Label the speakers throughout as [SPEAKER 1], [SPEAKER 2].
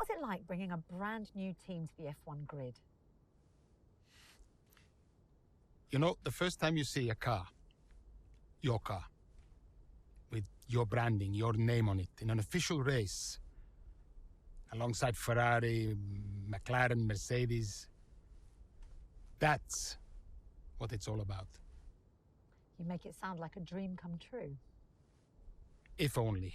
[SPEAKER 1] was it like bringing a brand new team to the F1 grid?
[SPEAKER 2] You know, the first time you see a car, your car, with your branding, your name on it, in an official race, alongside Ferrari, McLaren, Mercedes, that's what it's all about.
[SPEAKER 1] You make it sound like a dream come true.
[SPEAKER 2] If only.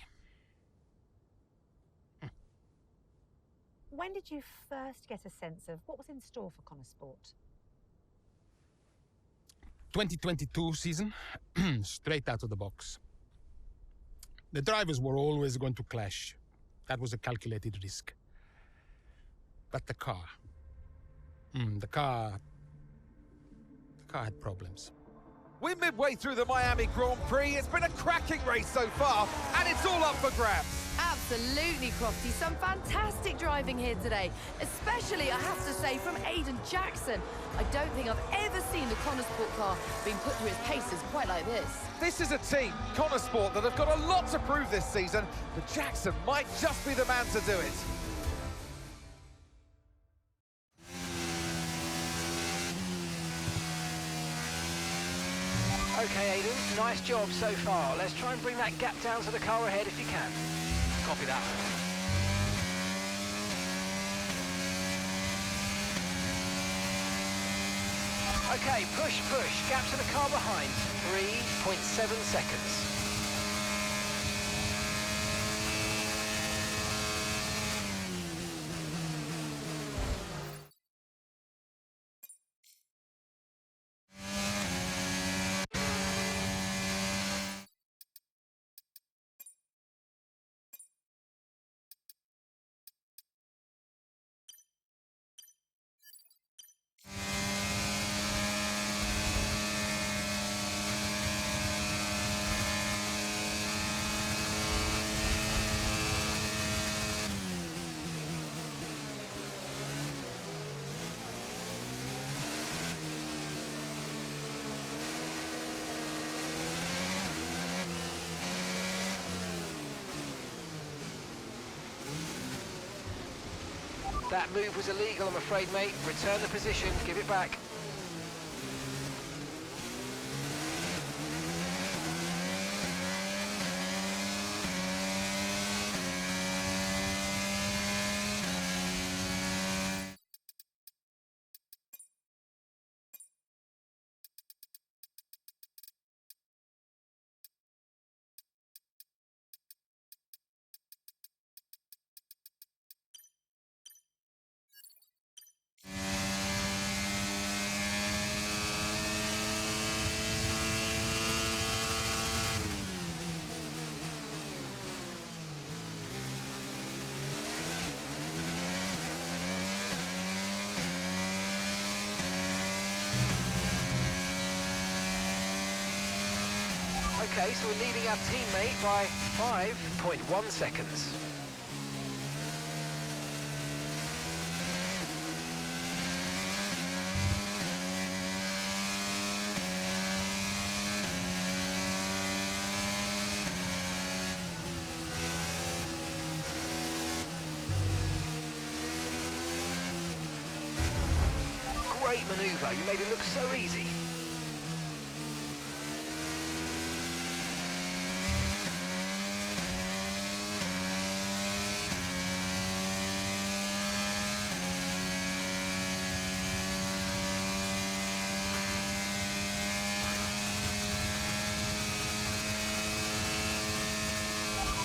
[SPEAKER 1] When did you first get a sense of what was in store for Connor Sport?
[SPEAKER 2] 2022 season, straight out of the box. The drivers were always going to clash. That was a calculated risk. But the car had problems.
[SPEAKER 3] We're midway through the Miami Grand Prix. It's been a cracking race so far, and it's all up for grabs.
[SPEAKER 4] Absolutely, Crofty. Some fantastic driving here today, especially, I have to say, from Aiden Jackson. I don't think I've ever seen the Connor Sport car being put through its paces quite like this.
[SPEAKER 3] This is a team, Connor Sport, that have got a lot to prove this season, but Jackson might just be the man to do it.
[SPEAKER 5] Okay, Aiden, nice job so far. Let's try and bring that gap down to the car ahead if you can. Copy that. Okay, push, push. Gap to the car behind. 3.7 seconds. That move was illegal, I'm afraid, mate. Return the position, give it back. Okay, so we're leading our teammate by 5.1 seconds. Great manoeuvre, you made it look so easy.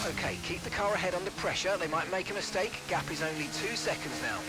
[SPEAKER 5] Okay, keep the car ahead under pressure. They might make a mistake. Gap is only 2 seconds now.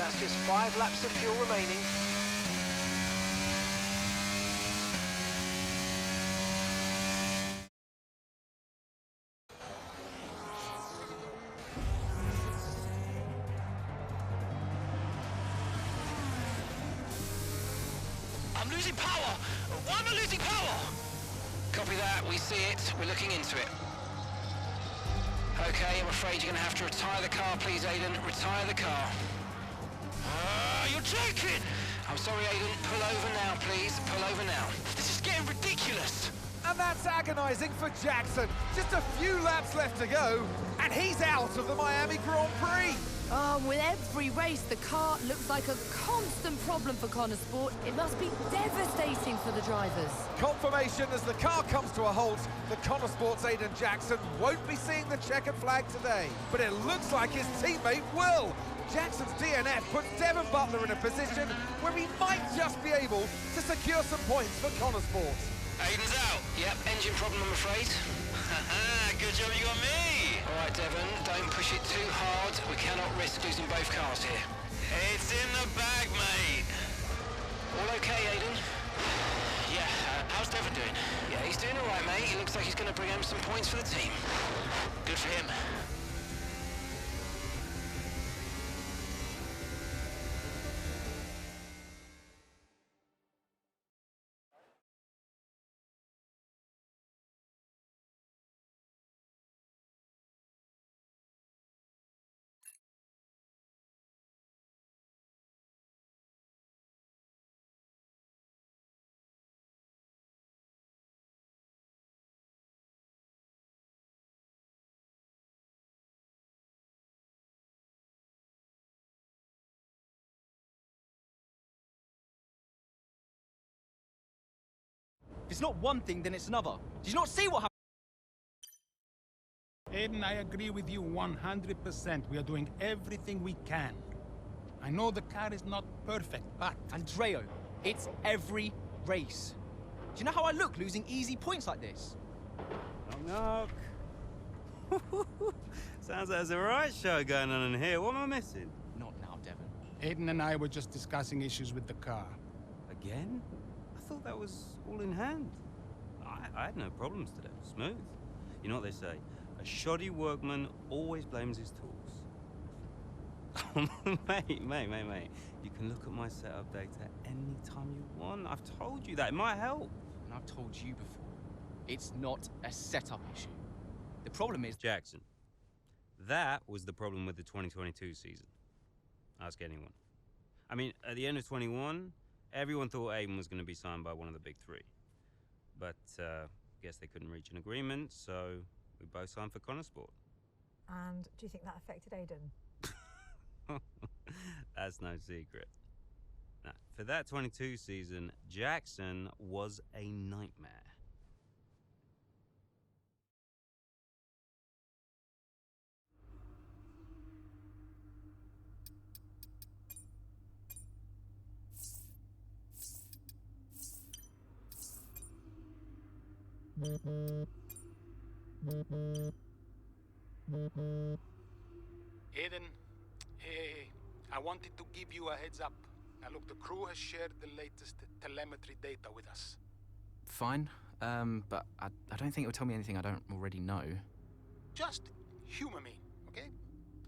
[SPEAKER 5] That's just 5 laps of fuel remaining.
[SPEAKER 6] I'm losing power! Why am I losing power?
[SPEAKER 5] Copy that, we see it, we're looking into it. Okay, I'm afraid you're going to have to retire the car, please, Aiden. Retire the car.
[SPEAKER 6] You're joking!
[SPEAKER 5] I'm sorry, Aiden. Pull over now, please. Pull over now.
[SPEAKER 6] This is getting ridiculous!
[SPEAKER 3] And that's agonising for Jackson. Just a few laps left to go, and he's out of the Miami Grand Prix.
[SPEAKER 4] With every race, the car looks like a constant problem for Connor Sport. It must be devastating for the drivers.
[SPEAKER 3] Confirmation as the car comes to a halt, the Connor Sports Aiden Jackson won't be seeing the checkered flag today. But it looks like his teammate will. Jackson's DNF puts Devon Butler in a position where he might just be able to secure some points for Connor Sports.
[SPEAKER 6] Aiden's out.
[SPEAKER 5] Yep, engine problem, I'm afraid.
[SPEAKER 6] Good job you got me!
[SPEAKER 5] All right, Devon, don't push it too hard. We cannot risk losing both cars here.
[SPEAKER 6] It's in the bag, mate.
[SPEAKER 5] All okay, Aiden?
[SPEAKER 6] Yeah, how's Devon doing?
[SPEAKER 5] Yeah, he's doing all right, mate. He looks like he's going to bring home some points for the team.
[SPEAKER 6] Good for him.
[SPEAKER 7] If it's not one thing, then it's another. Did you not see what happened?
[SPEAKER 2] Aiden, I agree with you 100%. We are doing everything we can. I know the car is not perfect, but...
[SPEAKER 7] Andreo, it's every race. Do you know how I look losing easy points like this?
[SPEAKER 8] Knock, knock. Sounds like there's a riot show going on in here. What am I missing?
[SPEAKER 7] Not now, Devon.
[SPEAKER 2] Aiden and I were just discussing issues with the car.
[SPEAKER 8] Again? I thought that was all in hand. I had no problems today. Smooth. You know what they say? A shoddy workman always blames his tools. mate. You can look at my setup data anytime you want. I've told you that. It might help.
[SPEAKER 7] And I've told you before, it's not a setup issue. The problem is...
[SPEAKER 8] Jackson. That was the problem with the 2022 season. Ask anyone. I mean, at the end of 21, everyone thought Aiden was going to be signed by one of the big three. But, guess they couldn't reach an agreement, so we both signed for Connor Sport.
[SPEAKER 1] And do you think that affected Aiden?
[SPEAKER 8] That's no secret. Now, for that 22 season, Jackson was a nightmare.
[SPEAKER 2] Aiden, hey, I wanted to give you a heads up. Now look, the crew has shared the latest telemetry data with us.
[SPEAKER 7] Fine, but I don't think it will tell me anything I don't already know.
[SPEAKER 2] Just humor me, okay?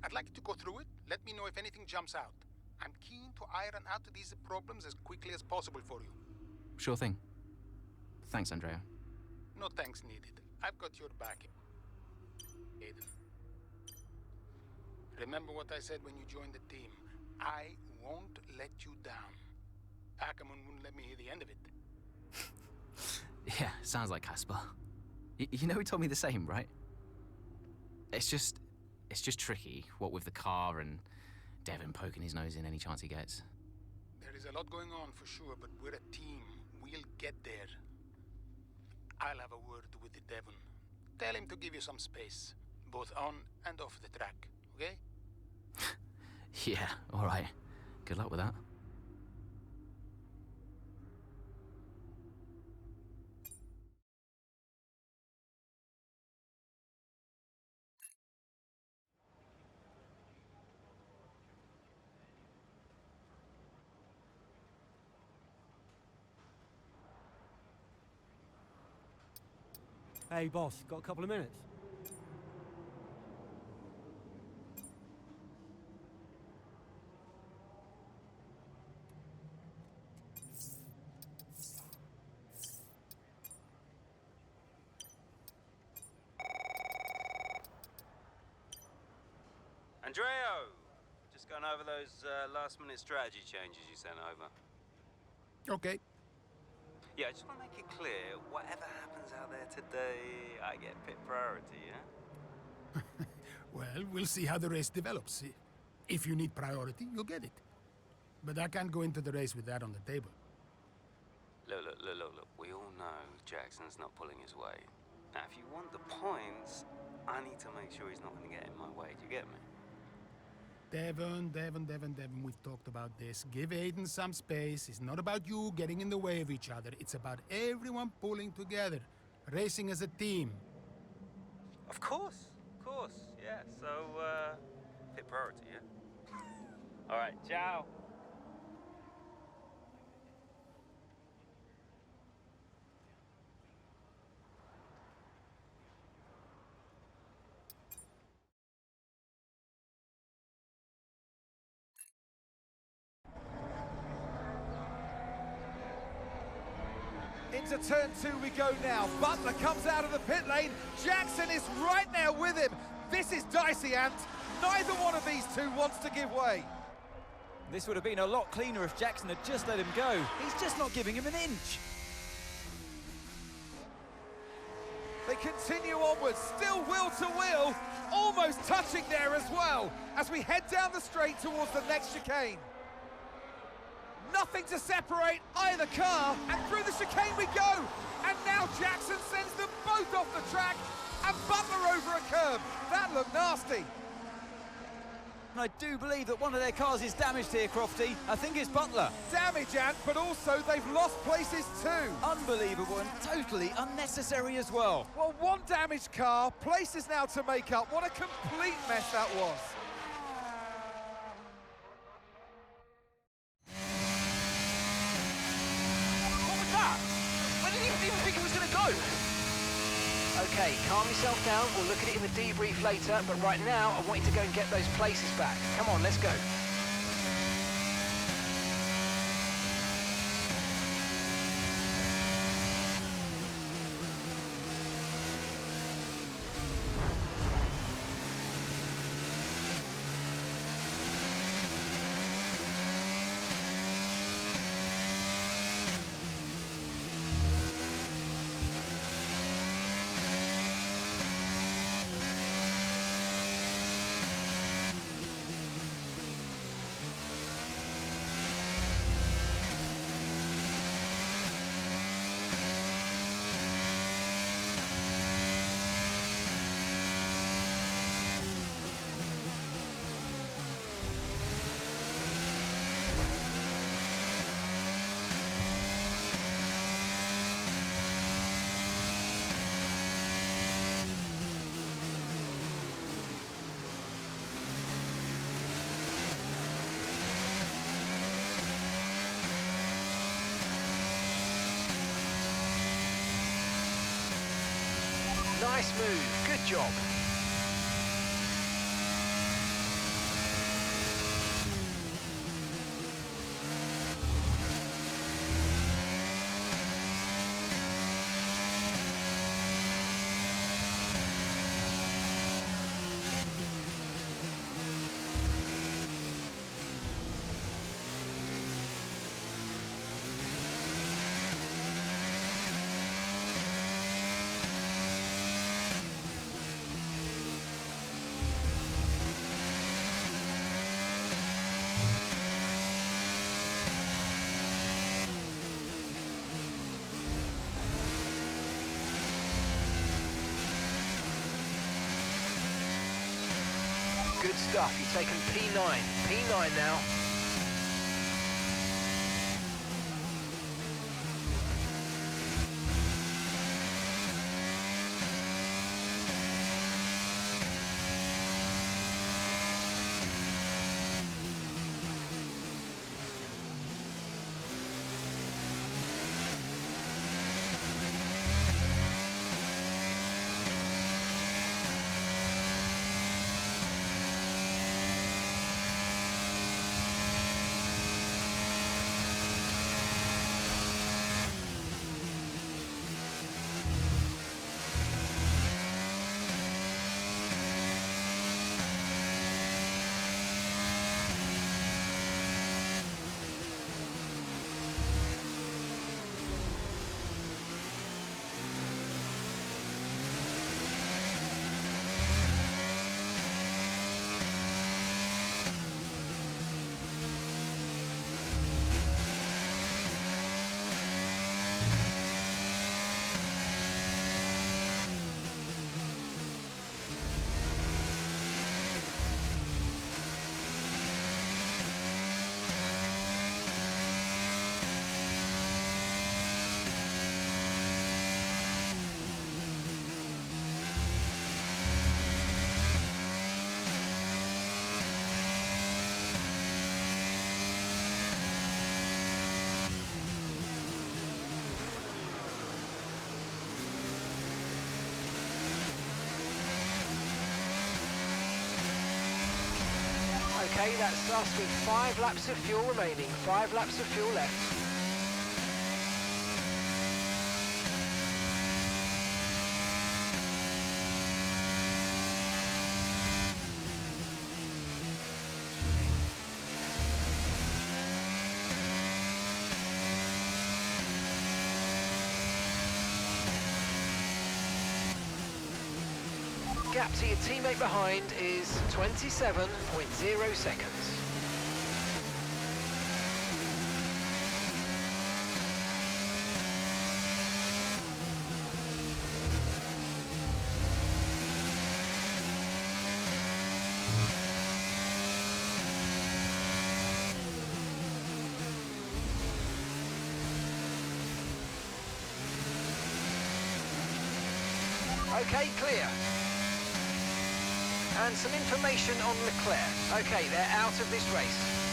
[SPEAKER 2] I'd like you to go through it. Let me know if anything jumps out. I'm keen to iron out these problems as quickly as possible for you.
[SPEAKER 7] Sure thing. Thanks, Andrea.
[SPEAKER 2] No thanks needed. I've got your back. Aiden. Remember what I said when you joined the team. I won't let you down. Ackerman wouldn't let me hear the end of it.
[SPEAKER 7] Yeah, sounds like Casper. You know he told me the same, right? It's just tricky, what with the car and Devon poking his nose in any chance he gets.
[SPEAKER 2] There is a lot going on for sure, but we're a team. We'll get there. I'll have a word with the Devon. Tell him to give you some space, both on and off the track, okay?
[SPEAKER 7] Yeah, all right. Good luck with that.
[SPEAKER 9] Hey, boss, got a couple of minutes?
[SPEAKER 8] Andreo! Just going over those last-minute strategy changes you sent over.
[SPEAKER 2] Okay.
[SPEAKER 8] Yeah, I just want to make it clear, whatever happens out there today, I get pit priority, yeah?
[SPEAKER 2] Well, we'll see how the race develops. If you need priority, you'll get it. But I can't go into the race with that on the table.
[SPEAKER 8] Look. We all know Jackson's not pulling his weight. Now, if you want the points, I need to make sure he's not going to get in my way. Do you get me?
[SPEAKER 2] Devon, we've talked about this. Give Aiden some space. It's not about you getting in the way of each other. It's about everyone pulling together, racing as a team.
[SPEAKER 8] Of course, yeah. So, pit priority, yeah? All right, ciao.
[SPEAKER 3] Into turn 2 we go now. Butler comes out of the pit lane. Jackson is right there with him. This is dicey, Ant. Neither one of these two wants to give way.
[SPEAKER 10] This would have been a lot cleaner if Jackson had just let him go. He's just not giving him an inch.
[SPEAKER 3] They continue onwards, still wheel to wheel, almost touching there as well, as we head down the straight towards the next chicane. Nothing to separate either car, and through the chicane we go. And now Jackson sends them both off the track, and Butler over a curb. That looked nasty.
[SPEAKER 10] And I do believe that one of their cars is damaged here, Crofty. I think it's Butler.
[SPEAKER 3] Damage, Ant, but also they've lost places too.
[SPEAKER 10] Unbelievable and totally unnecessary as well.
[SPEAKER 3] Well, one damaged car, places now to make up. What a complete mess that was.
[SPEAKER 5] Okay, calm yourself down. We'll look at it in the debrief later, but right now, I want you to go and get those places back. Come on, let's go. Nice move, good job. Good stuff, you've taken P9. P9 now. Okay, that's us with 5 laps of fuel remaining. 5 laps of fuel left. Gap to your teammate behind is 27.0 seconds. Okay, clear. And some information on Leclerc. Okay, they're out of this race.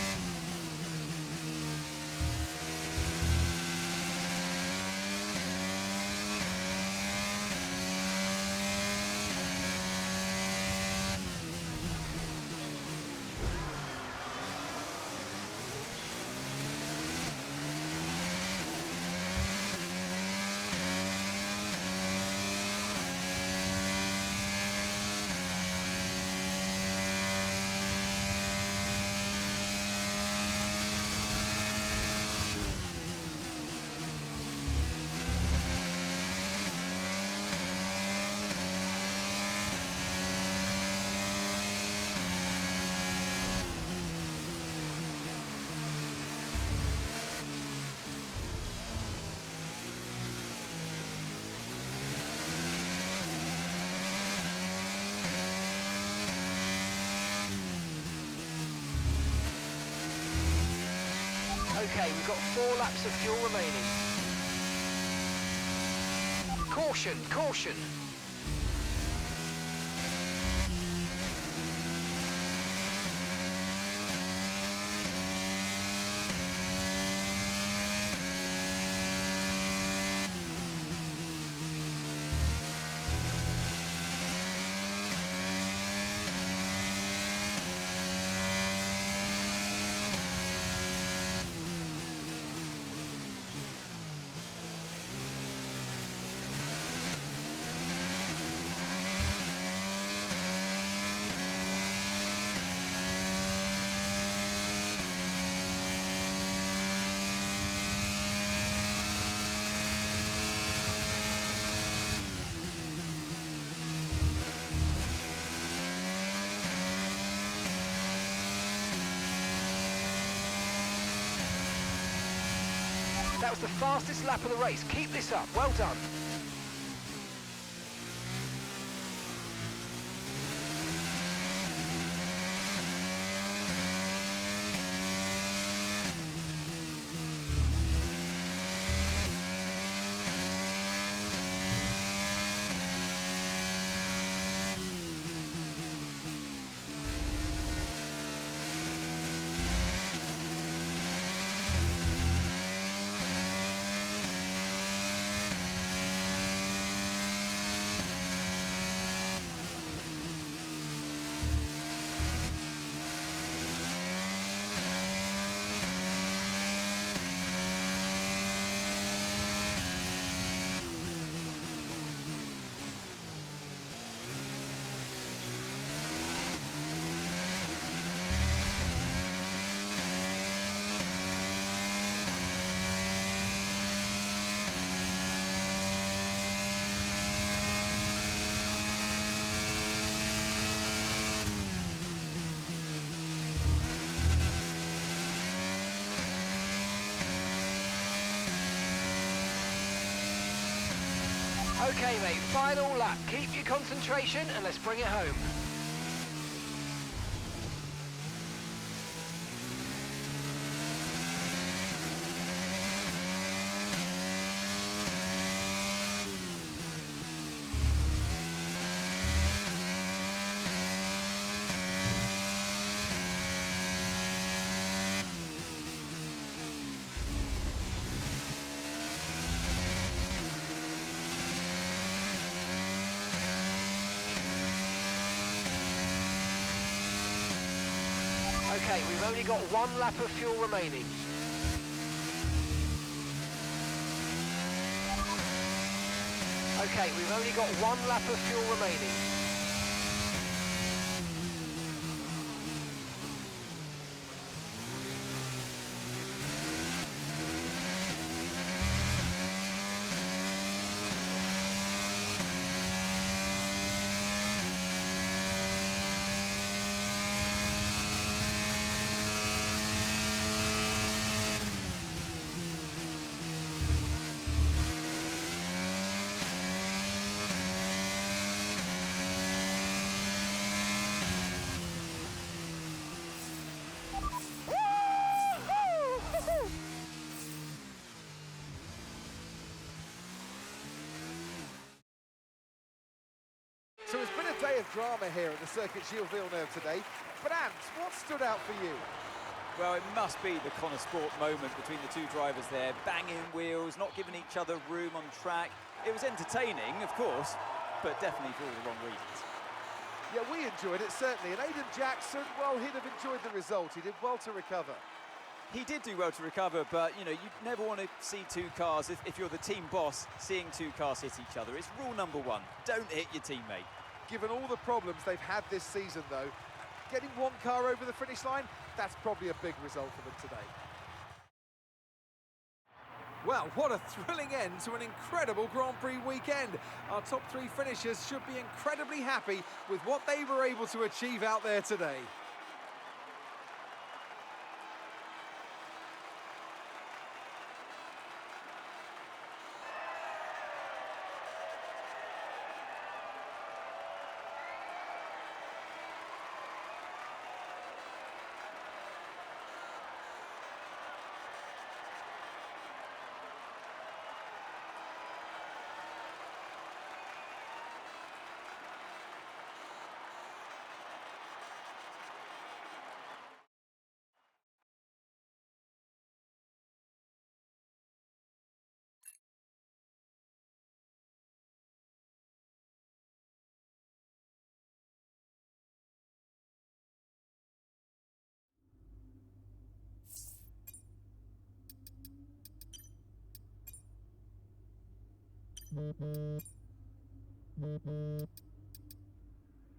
[SPEAKER 5] Okay, we've got 4 laps of fuel remaining. Caution, caution. That was the fastest lap of the race. Keep this up. Well done. Okay, mate, final lap. Keep your concentration and let's bring it home. Okay, we've only got 1 lap of fuel remaining. Okay, we've only got 1 lap of fuel remaining.
[SPEAKER 3] So it's been a day of drama here at the Circuit Gilles Villeneuve today. But Ant, what stood out for you?
[SPEAKER 10] Well, it must be the Connor Sport moment between the two drivers there, banging wheels, not giving each other room on track. It was entertaining, of course, but definitely for all the wrong reasons.
[SPEAKER 3] Yeah, we enjoyed it, certainly. And Aiden Jackson, well, he'd have enjoyed the result. He did well to recover.
[SPEAKER 10] He did do well to recover, but, you know, you never want to see two cars, if you're the team boss, seeing two cars hit each other. It's rule number 1, don't hit your teammate.
[SPEAKER 3] Given all the problems they've had this season, though, getting one car over the finish line, that's probably a big result for them today. Well, what a thrilling end to an incredible Grand Prix weekend. Our top 3 finishers should be incredibly happy with what they were able to achieve out there today.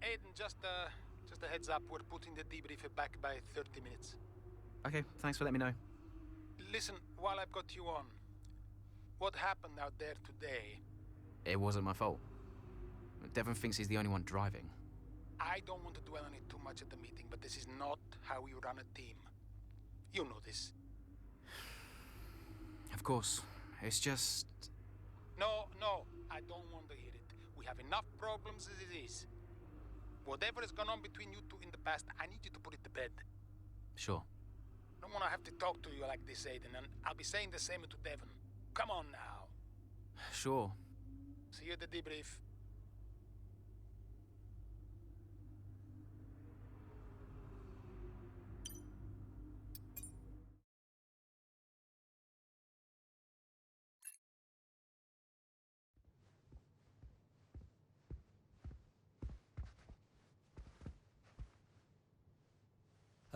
[SPEAKER 2] Aiden, just a heads up, we're putting the debrief back by 30 minutes.
[SPEAKER 7] Okay, thanks for letting me know.
[SPEAKER 2] Listen, while I've got you on, what happened out there today?
[SPEAKER 7] It wasn't my fault. Devon thinks he's the only one driving.
[SPEAKER 2] I don't want to dwell on it too much at the meeting, but this is not how we run a team. You know this.
[SPEAKER 7] Of course. It's just...
[SPEAKER 2] No, I don't want to hear it. We have enough problems as it is. Whatever has gone on between you two in the past, I need you to put it to bed.
[SPEAKER 7] Sure.
[SPEAKER 2] I don't want to have to talk to you like this, Aiden, and I'll be saying the same to Devon. Come on now.
[SPEAKER 7] Sure.
[SPEAKER 2] See you at the debrief.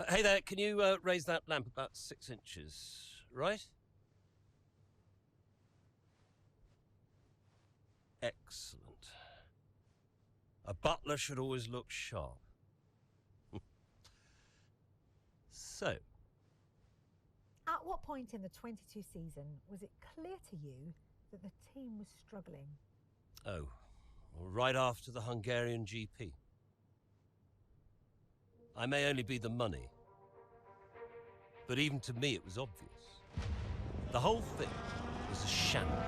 [SPEAKER 9] Hey there, can you raise that lamp about 6 inches, right? Excellent. A butler should always look sharp. So.
[SPEAKER 1] At what point in the 22 season was it clear to you that the team was struggling?
[SPEAKER 9] Oh, well, right after the Hungarian GP. I may only be the money, but even to me it was obvious. The whole thing was a shambles.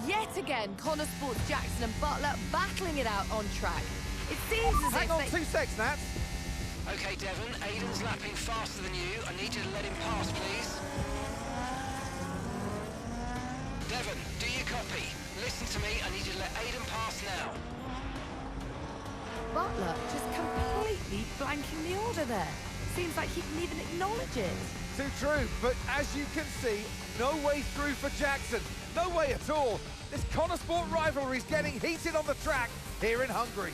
[SPEAKER 4] Yet again, Connor Sports Jackson and Butler battling it out on track. It seems as
[SPEAKER 3] Hang
[SPEAKER 4] if
[SPEAKER 3] on
[SPEAKER 4] they...
[SPEAKER 3] 2 seconds, Nat.
[SPEAKER 5] Okay, Devon, Aiden's lapping faster than you. I need you to let him pass, please. Devon, do you copy? Listen to me, I need you to let Aiden pass now.
[SPEAKER 4] Butler just completely blanking the order there. Seems like he didn't even acknowledge it.
[SPEAKER 3] Too true, but as you can see, no way through for Jackson. No way at all. This Connor Sport rivalry is getting heated on the track here in Hungary.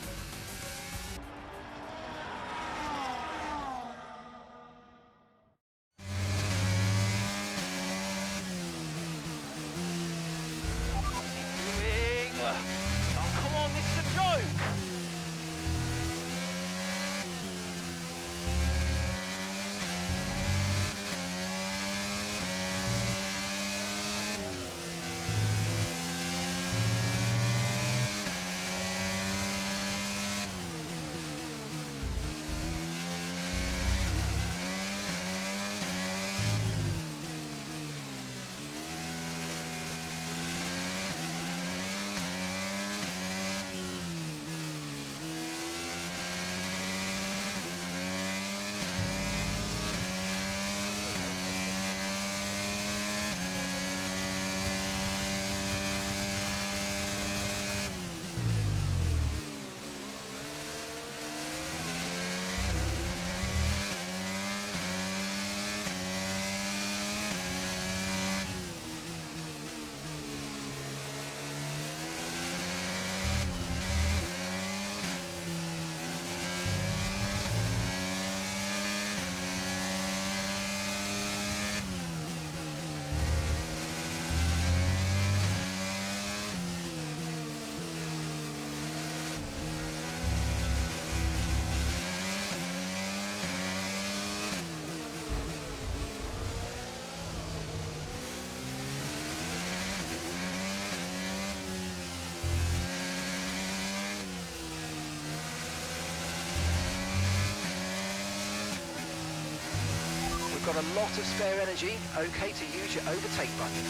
[SPEAKER 5] got a lot of spare energy, okay to use your overtake button.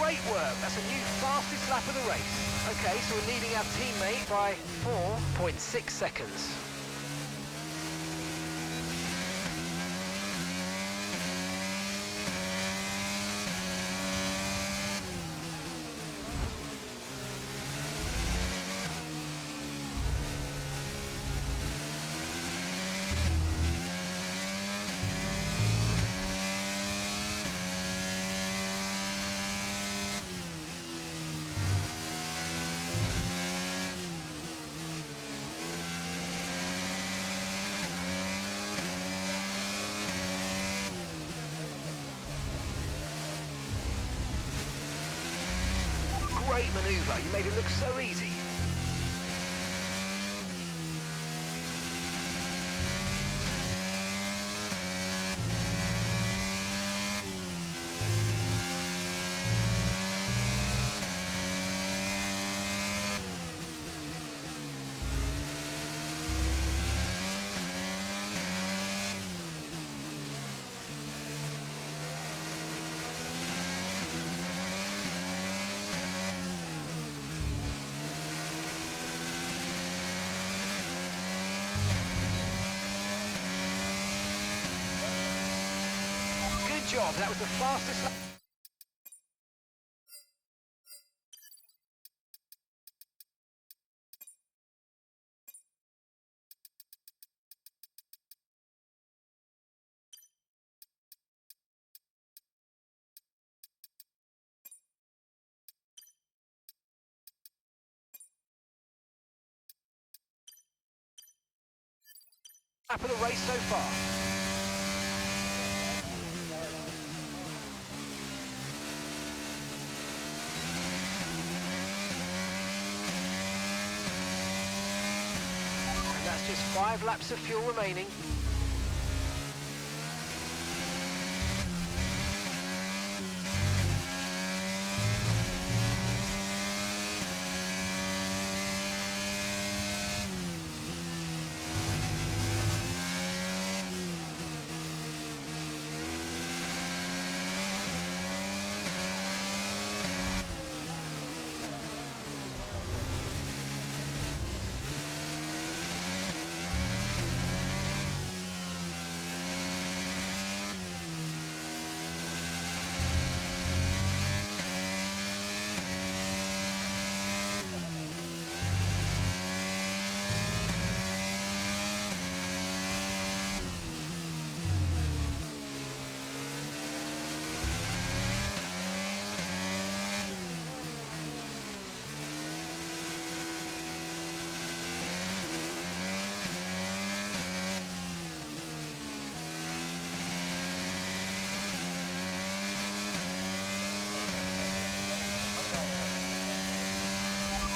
[SPEAKER 5] Great work, that's a new fastest lap of the race. Okay, so we're leading our teammate by 4.6 seconds. Great manoeuvre, you made it look so easy. Good job, that was the fastest lap. Lap of the race so far. And that's just 5 laps of fuel remaining.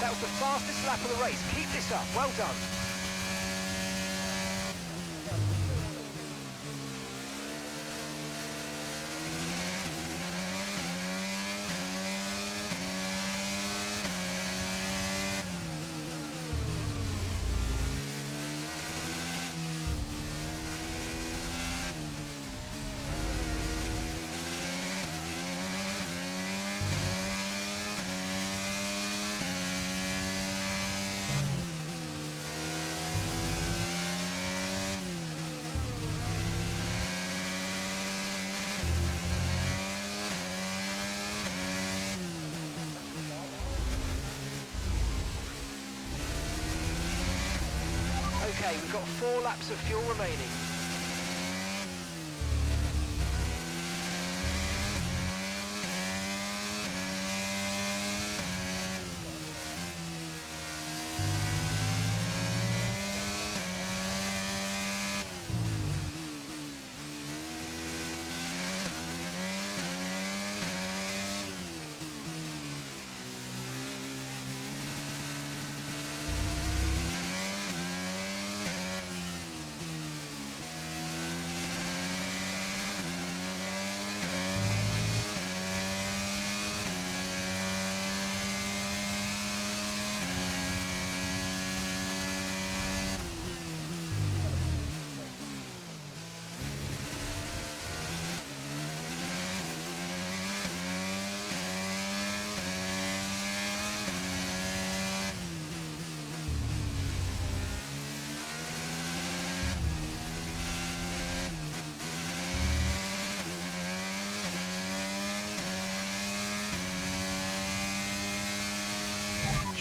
[SPEAKER 5] That was the fastest lap of the race. Keep this up. Well done. Okay, we've got 4 laps of fuel remaining.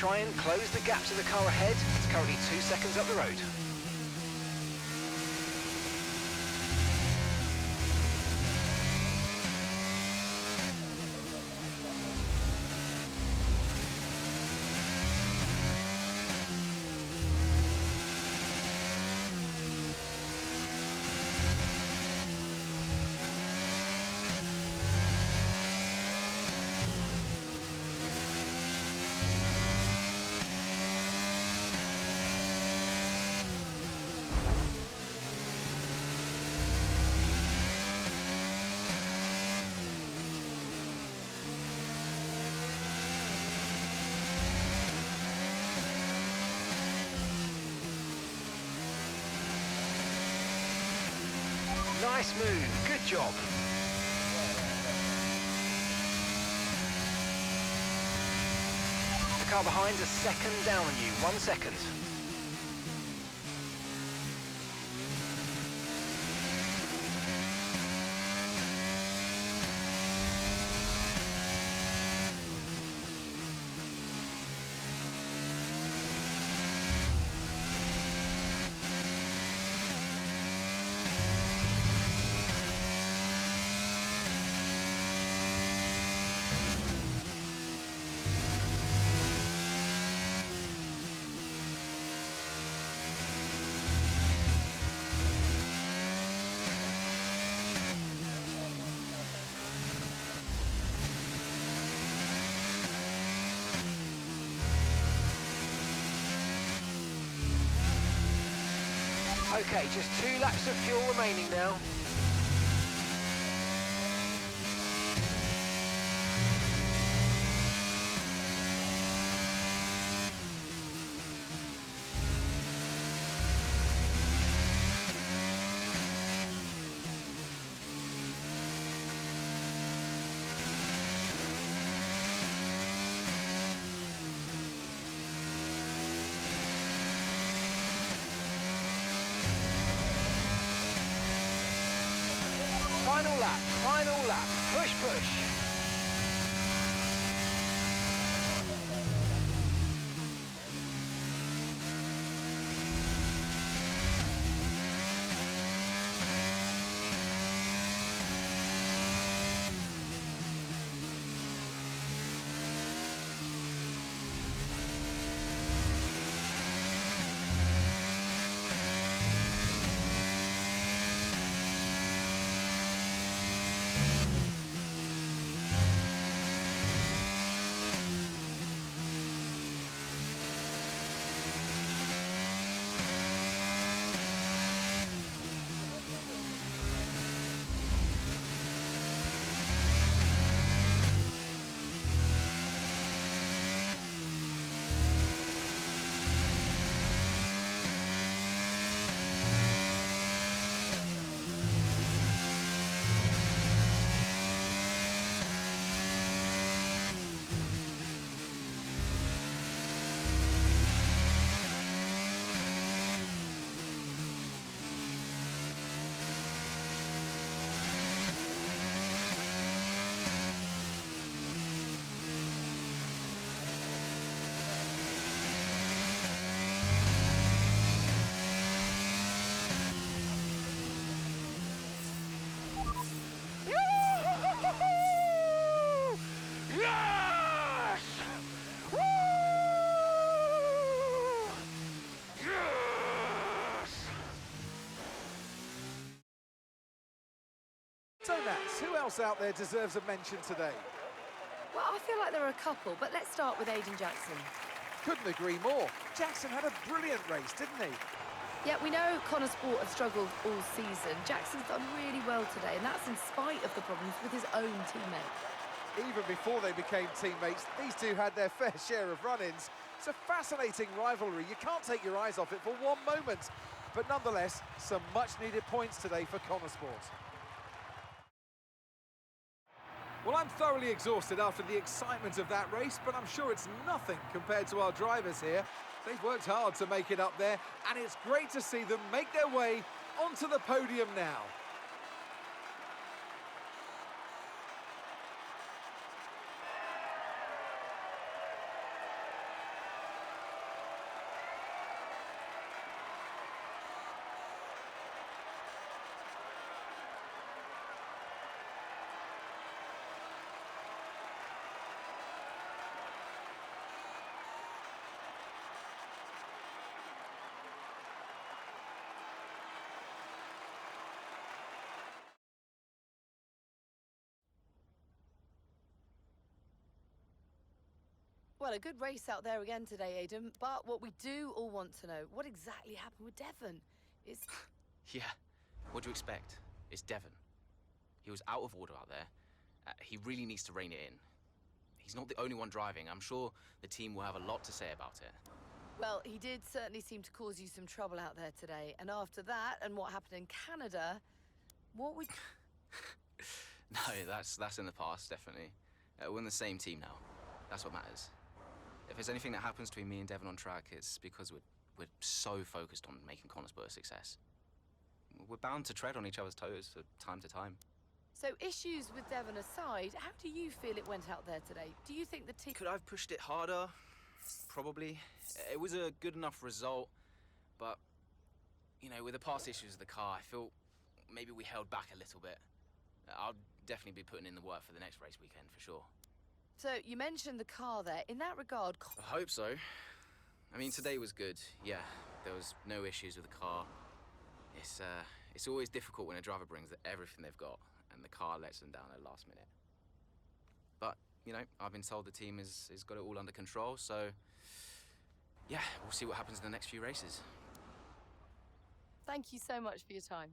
[SPEAKER 5] try and close the gap to the car ahead. It's currently 2 seconds up the road. Nice move, good job. The car behind's a second down on you, 1 second. Okay, just 2 laps of fuel remaining now. Final lap, push, push.
[SPEAKER 3] So Nats, who else out there deserves a mention today?
[SPEAKER 4] Well, I feel like there are a couple, but let's start with Aiden Jackson.
[SPEAKER 3] Couldn't agree more. Jackson had a brilliant race, didn't he?
[SPEAKER 4] Yeah, we know Connor Sport have struggled all season. Jackson's done really well today, and that's in spite of the problems with his own teammate.
[SPEAKER 3] Even before they became teammates, these two had their fair share of run-ins. It's a fascinating rivalry. You can't take your eyes off it for one moment. But nonetheless, some much-needed points today for Connor Sport. Well, I'm thoroughly exhausted after the excitement of that race, but I'm sure it's nothing compared to our drivers here. They've worked hard to make it up there, and it's great to see them make their way onto the podium now.
[SPEAKER 4] Well, a good race out there again today, Aidan. But what we do all want to know, what exactly happened with Devon? It's...
[SPEAKER 7] Yeah, what do you expect? It's Devon. He was out of order out there. He really needs to rein it in. He's not the only one driving. I'm sure the team will have a lot to say about it.
[SPEAKER 4] Well, he did certainly seem to cause you some trouble out there today. And after that, and what happened in Canada, what we...
[SPEAKER 7] No, that's in the past, definitely. We're in the same team now. That's what matters. If there's anything that happens between me and Devon on track, it's because we're so focused on making Konnerspor a success. We're bound to tread on each other's toes from time to time.
[SPEAKER 4] So issues with Devon aside, how do you feel it went out there today? Do you think the team...
[SPEAKER 7] Could I have pushed it harder? Probably. It was a good enough result, but, you know, with the past issues of the car, I feel maybe we held back a little bit. I'll definitely be putting in the work for the next race weekend, for sure.
[SPEAKER 4] So, you mentioned the car there. In that regard...
[SPEAKER 7] I hope so. I mean, today was good. Yeah, there was no issues with the car. It's always difficult when a driver brings everything they've got and the car lets them down at the last minute. But, you know, I've been told the team has got it all under control, so... Yeah, we'll see what happens in the next few races.
[SPEAKER 4] Thank you so much for your time.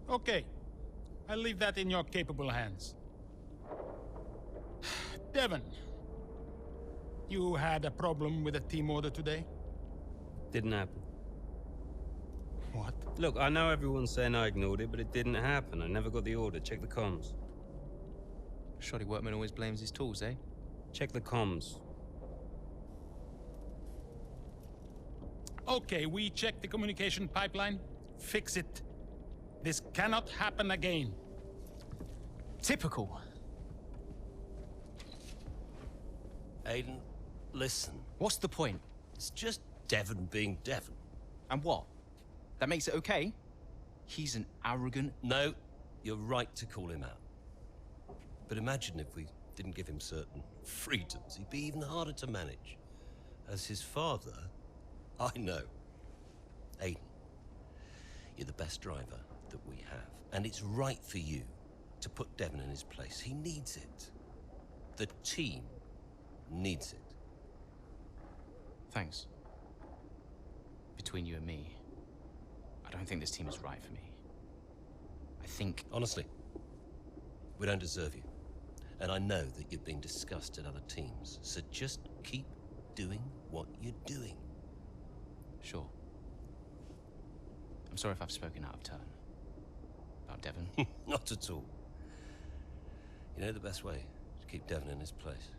[SPEAKER 2] Okay, I'll leave that in your capable hands. Devon, you had a problem with a team order today?
[SPEAKER 8] Didn't happen.
[SPEAKER 2] What?
[SPEAKER 8] Look, I know everyone's saying I ignored it, but it didn't happen. I never got the order. Check the comms.
[SPEAKER 7] Shoddy workman always blames his tools, eh?
[SPEAKER 8] Check the comms.
[SPEAKER 2] Okay, we checked the communication pipeline. Fix it. This cannot happen again.
[SPEAKER 7] Typical.
[SPEAKER 9] Aiden, listen.
[SPEAKER 7] What's the point?
[SPEAKER 9] It's just Devon being Devon.
[SPEAKER 7] And what? That makes it okay? He's an arrogant...
[SPEAKER 9] No, you're right to call him out. But imagine if we didn't give him certain freedoms. He'd be even harder to manage. As his father, I know. Aiden, you're the best driver that we have. And it's right for you to put Devon in his place. He needs it. The team needs it.
[SPEAKER 7] Thanks. Between you and me, I don't think this team is right for me. I think...
[SPEAKER 9] Honestly, we don't deserve you. And I know that you've been discussed at other teams, so just keep doing what you're doing.
[SPEAKER 7] Sure. I'm sorry if I've spoken out of turn. About Devon.
[SPEAKER 9] Not at all. You know the best way to keep Devon in his place?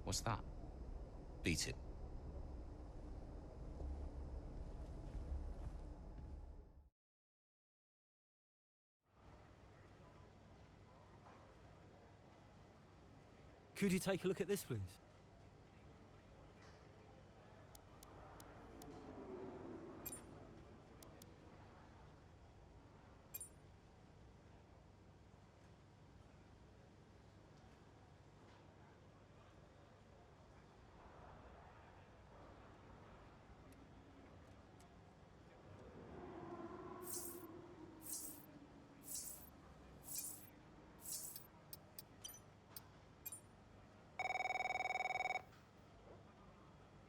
[SPEAKER 7] What's that?
[SPEAKER 9] Beat him.
[SPEAKER 11] Could you take a look at this, please?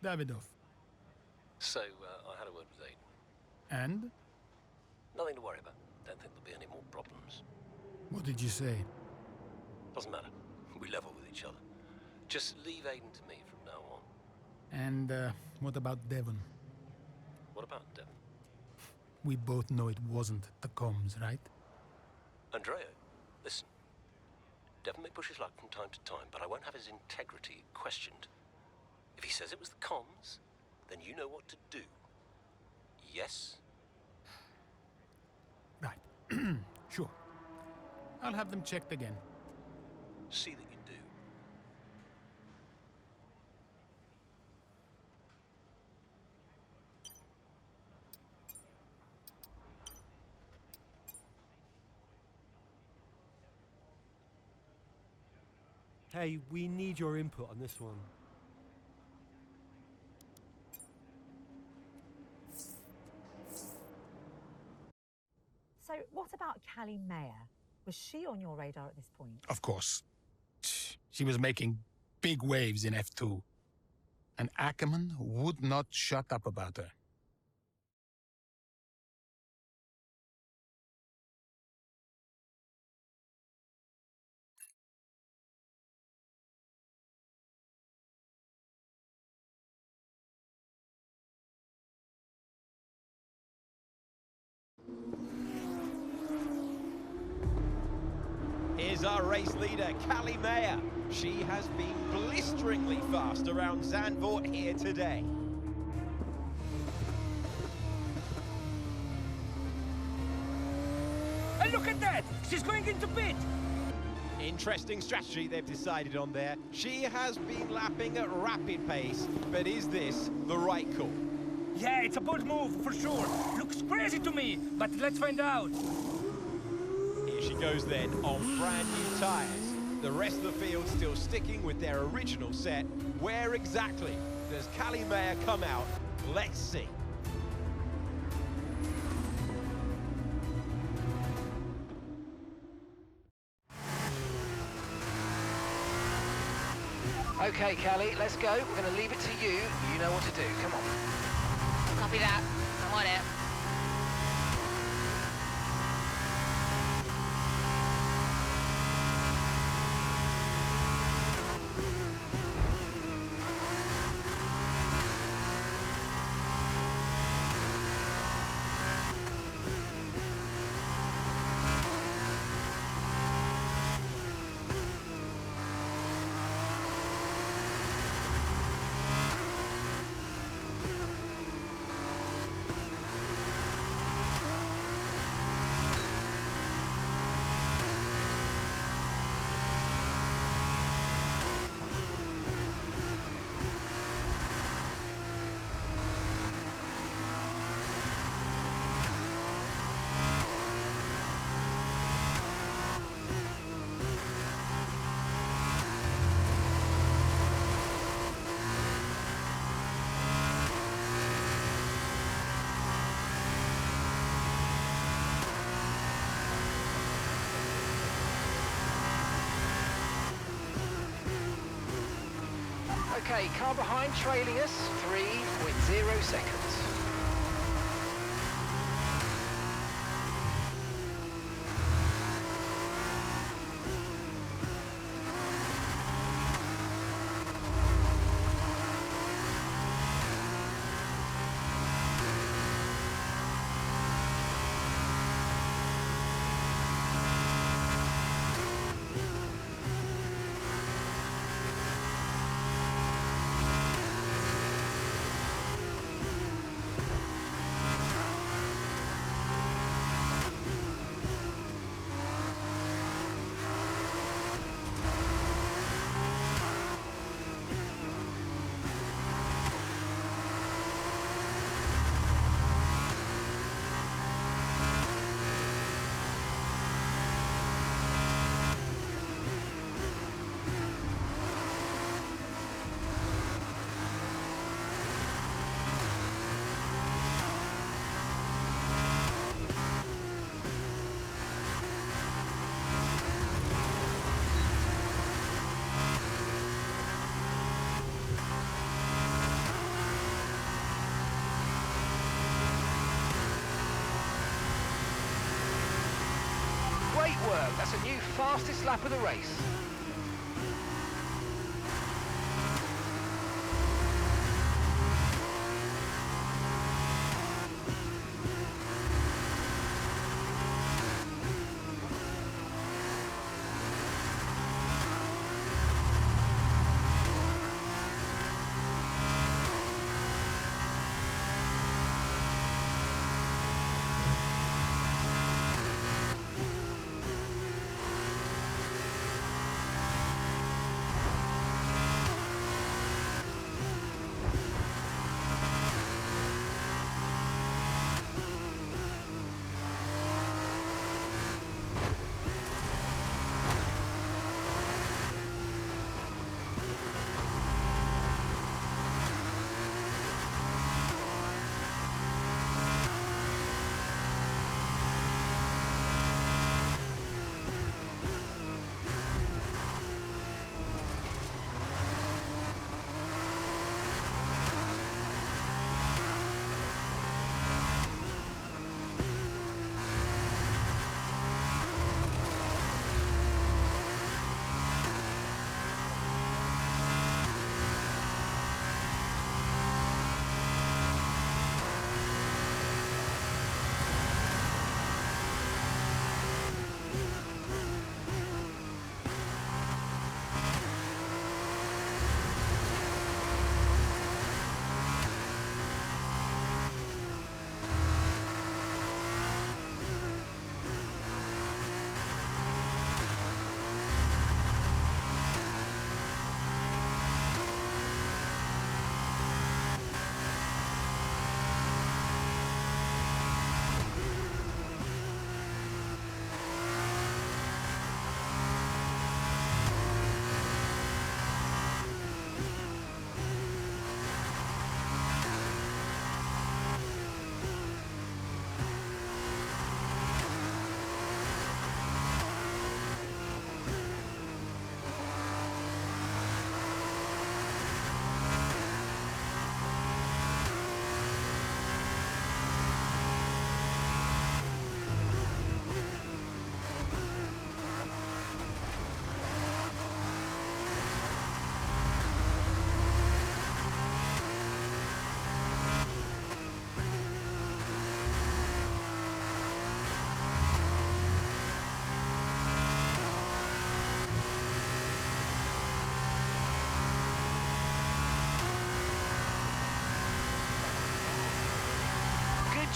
[SPEAKER 2] Davidoff.
[SPEAKER 9] So, I had a word with Aiden.
[SPEAKER 2] And?
[SPEAKER 9] Nothing to worry about. Don't think there'll be any more problems.
[SPEAKER 2] What did you say?
[SPEAKER 9] Doesn't matter. We level with each other. Just leave Aiden to me from now on.
[SPEAKER 2] And, what about Devon?
[SPEAKER 9] What about Devon?
[SPEAKER 2] We both know it wasn't the comms, right?
[SPEAKER 9] Andrea, listen. Devon may push his luck from time to time, but I won't have his integrity questioned. If he says it was the comms, then you know what to do. Yes?
[SPEAKER 2] Right. Sure. I'll have them checked again.
[SPEAKER 9] See that you do.
[SPEAKER 11] Hey, we need your input on this one.
[SPEAKER 1] So what about Callie Mayer? Was she on your radar at this point?
[SPEAKER 2] Of course. She was making big waves in F2. And Ackerman would not shut up about her.
[SPEAKER 12] Here's our race leader, Callie Mayer. She has been blisteringly fast around Zandvoort here today.
[SPEAKER 6] And look at that! She's going into pit!
[SPEAKER 12] Interesting strategy they've decided on there. She has been lapping at rapid pace, but is this the right call?
[SPEAKER 6] Yeah, it's a bold move, for sure. Looks crazy to me, but let's find out.
[SPEAKER 12] Here she goes then, on brand new tyres. The rest of the field still sticking with their original set. Where exactly does Callie Mayer come out? Let's see.
[SPEAKER 5] Okay, Callie, let's go. We're going to leave it to you. You know what to do. Come on.
[SPEAKER 13] Copy that. I'm on it.
[SPEAKER 5] Okay, car behind trailing us, 3.0 seconds. Great work, that's a new fastest lap of the race.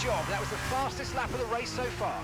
[SPEAKER 5] job. That was the fastest lap of the race so far.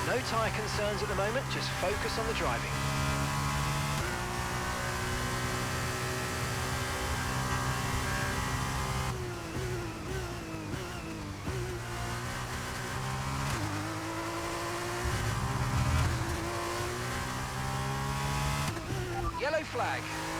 [SPEAKER 5] No tyre concerns at the moment, just focus on the driving. Yellow flag.